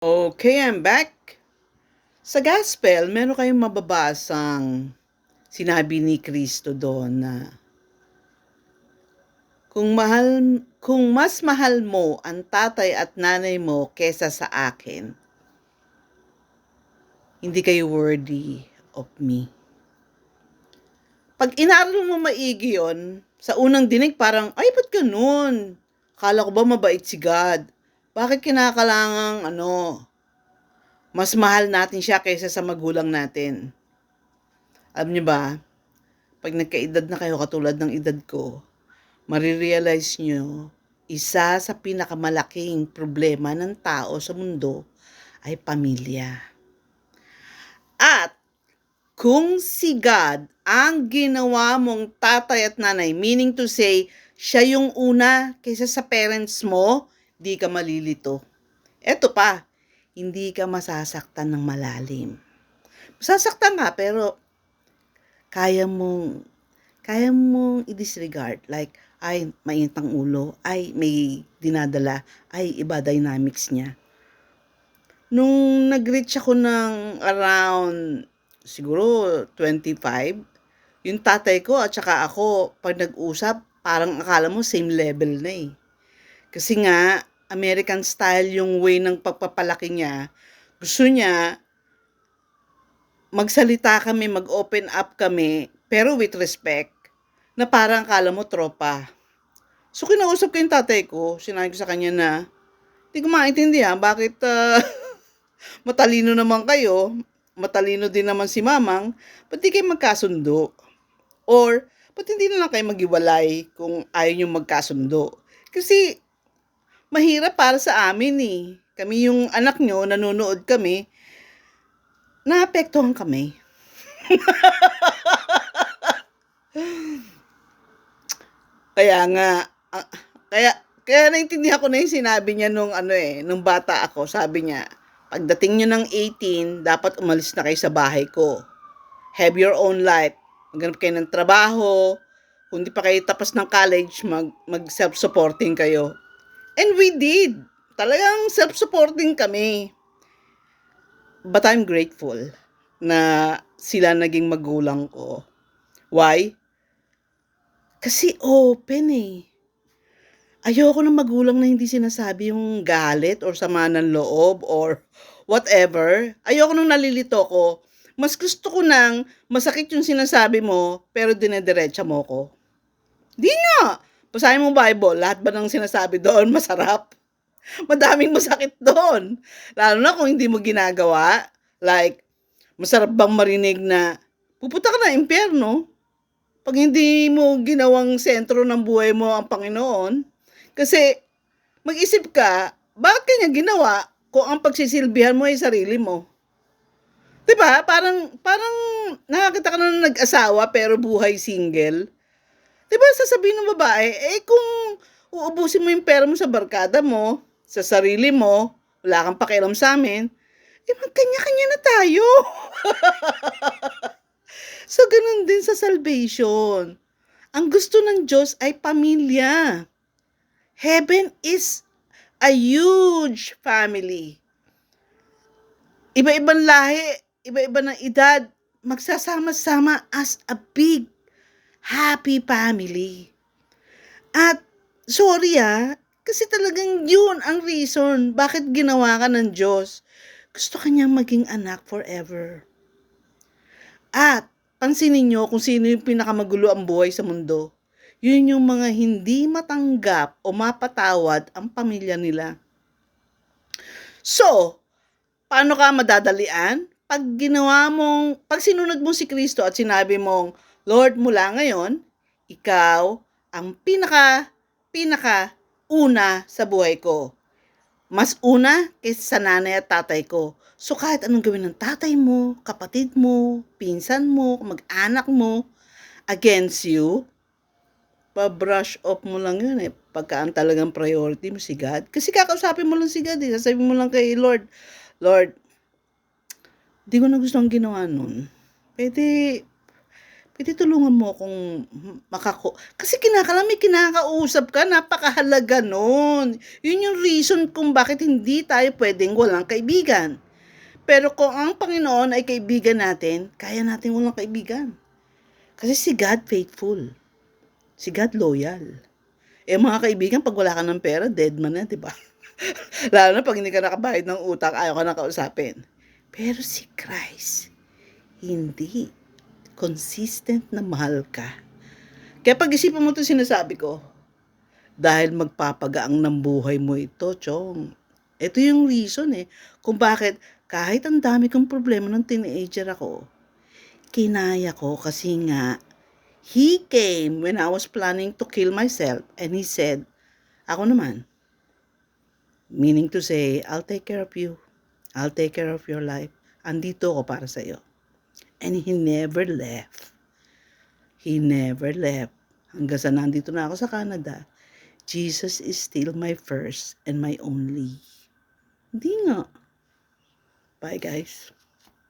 Okay, I'm back. Sa gospel, meron kayong mababasang sinabi ni Kristo doon na kung mas mahal mo ang tatay at nanay mo kesa sa akin, hindi kayo worthy of me. Pag inaral mo maigi yun, sa unang dinig parang, ay, ba't ganun? Akala ko ba mabait si God? Bakit kinakalangang, mas mahal natin siya kaysa sa magulang natin? Alam niyo ba, pag nagkaedad na kayo katulad ng edad ko, marirealize nyo, isa sa pinakamalaking problema ng tao sa mundo ay pamilya. At kung si God ang ginawa mong tatay at nanay, meaning to say, siya yung una kaysa sa parents mo, di ka malilito. Eto pa, hindi ka masasaktan ng malalim. Masasaktan ka pero kaya mong i-disregard. Like, ay, mainit ang ulo, ay, may dinadala, ay, iba dynamics niya. Nung nag-reach ako ng around, siguro, 25, yung tatay ko at saka ako, pag nag-usap, parang akala mo same level na eh. Kasi nga, American style yung way ng pagpapalaki niya. Gusto niya, magsalita kami, mag-open up kami, pero with respect, na parang akala mo tropa. So, kinausap ko yung tatay ko, sinabi ko sa kanya na, hindi ko maintindihan bakit matalino naman kayo, matalino din naman si mamang, ba't di kayo magkasundo? Or, ba't hindi na lang kayo maghiwalay kung ayaw nyo magkasundo? Kasi, mahirap para sa amin eh. Kami yung anak nyo, nanonood kami, naapektuhan kami. Kaya nga, kaya naintindihan ko na yung sinabi niya nung bata ako. Sabi niya, pagdating niyo ng 18, dapat umalis na kayo sa bahay ko. Have your own life. Maghanap kayo ng trabaho. Kung di pa kayo tapos ng college, mag self-supporting kayo. And we did. Talagang self-supporting kami. But I'm grateful na sila naging magulang ko. Why? Kasi open eh. Ayoko ng magulang na hindi sinasabi yung galit or sama ng loob or whatever. Ayoko nung nalilito ko. Mas gusto ko nang masakit yung sinasabi mo pero dinediretsa mo ko. Di nga! Basahin mo Bible, lahat ba ng sinasabi doon masarap? Madaming masakit doon. Lalo na kung hindi mo ginagawa. Like, masarap bang marinig na pupunta ka na impyerno pag hindi mo ginawang sentro ng buhay mo ang Panginoon? Kasi mag-isip ka, bakit kanya ginawa kung ang pagsisilbihan mo ay sarili mo? 'Di ba? Parang nakakita ka na nag-asawa pero buhay single. 'Di ba sasabihin ng babae, kung uubusin mo yung pera mo sa barkada mo, sa sarili mo, wala kang pakialam sa amin, magkanya-kanya na tayo. So, ganun din sa salvation. Ang gusto ng Diyos ay pamilya. Heaven is a huge family. Iba-ibang lahi, iba-iba ng edad, magsasama-sama as a big, happy family. At, sorry kasi talagang yun ang reason bakit ginawa ka ng Diyos. Gusto ka niyang maging anak forever. At, pansinin niyo kung sino yung pinakamagulo ang buhay sa mundo. Yun yung mga hindi matanggap o mapatawad ang pamilya nila. So, paano ka madadalian? Pag sinunod mo si Kristo at sinabi mong, Lord, mula ngayon, ikaw ang pinaka una sa buhay ko. Mas una kaysa sa nanay at tatay ko. So kahit anong gawin ng tatay mo, kapatid mo, pinsan mo, mag-anak mo, against you, pa-brush off mo lang yun eh. Pagka ang talagang priority mo si God. Kasi kakausapin mo lang si God eh. Sasabihin mo lang kay Lord, Lord, di ko na gusto ang ginawa nun. Pwede Pwede tulungan mo akong kasi may kinakausap ka, napakahalaga nun. Yun yung reason kung bakit hindi tayo pwedeng walang kaibigan. Pero kung ang Panginoon ay kaibigan natin, kaya natin walang kaibigan. Kasi si God faithful. Si God loyal. Mga kaibigan, pag wala ka ng pera, dead man na, di ba? Lalo na pag hindi ka nakabayad ng utang, ayaw ka na kausapin. Pero si Christ, hindi. Consistent na mahal ka. Kaya pag-isipan mo ito sinasabi ko, dahil magpapagaang ng buhay mo ito, Chong. Ito yung reason kung bakit kahit ang dami kong problema nung teenager ako, kinaya ko kasi nga, He came when I was planning to kill myself and He said, ako naman, meaning to say, I'll take care of you. I'll take care of your life. Andito ako para sa iyo. And He never left. He never left. Hanggang sa nandito na ako sa Canada, Jesus is still my first and my only. Hindi nga. Bye guys.